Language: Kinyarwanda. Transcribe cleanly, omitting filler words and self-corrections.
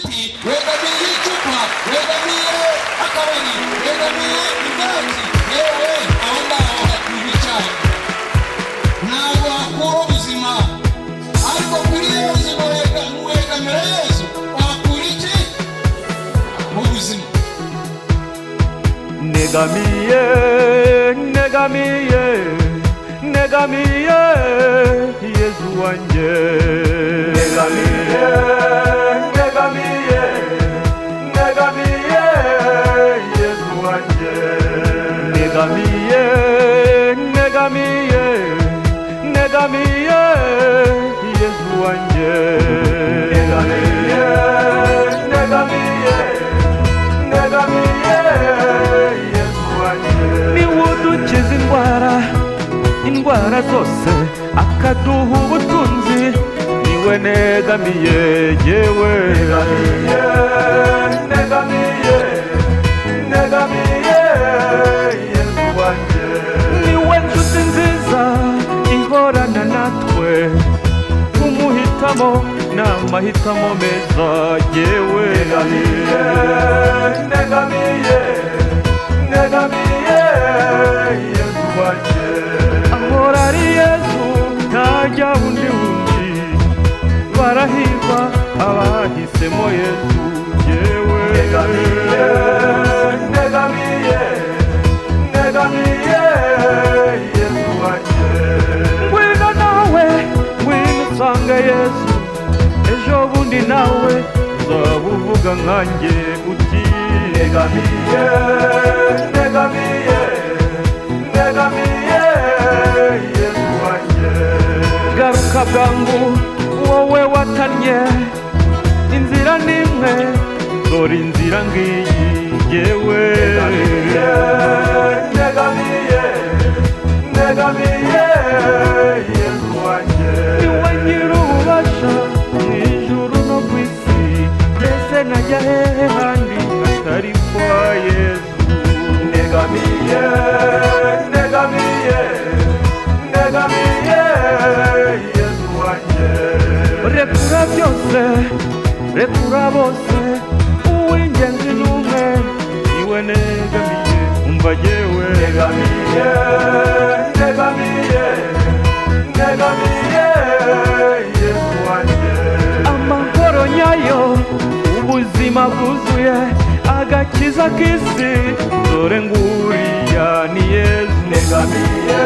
igiti, wegamiye icupa, wegamiye akabari, wegamiye ibyatsi, yewe aho ngaho hakwiye icyaha. Ntabwo hakura ubuzima, ariko kuri Yesu wegamira Yesu wakura iki mu buzima? Negamiye, negamiye, negamiye Yesu wanje. Negamiye, negamiye, negamiye Yesu wanje. Negamiye, negamiye, negamiye Yesu wanje. Negamiye, negamiye, negamiye Yesu wanje. Ni udukiza indwara zose, akaduha ubutunzi, niwe negamiye yewe. Negamiye, negamiye, negamiye Yesu wanje. Niwe nshuti nziza ihorana natwe, umuhitamo n'amahitamo meza yewe. Negamiye, negamiye, negamiye Yesu wanje. Ahora ari Yesu ntajya undi barahirwa abahisemo Yesu yewe. Negamiye, negamiye, negamiye Yesu wanje. Ngwino nawe, ngwino usange Yesu, ejo bundi nawe uzabuvuga nkanjye uti negamiye, negamiye, negamiye Yesu wanje. Garuka bwangu wowe watanye, inzira nimwe, dore inzira ngiyi yewe. Negamiye, negamiye, negamiye Yesu wanje. Niwe nyir'ububasha mw'ijuru no kw'isi, mbese najya hehe handi atari kwa Yesu? Negamiye, negamiye, negamiye Yesu wanje. Rekura byose, rekura bose, uw'ingenzi n'umwe, niwe negamiye, umva yewe. Negamiye, negamiye, negamiye Yesu wanje. Amahoro nyayo, ubuzima bwuzuye, agakiza k'isi, dore nguriya ni Yesu. Negamiye.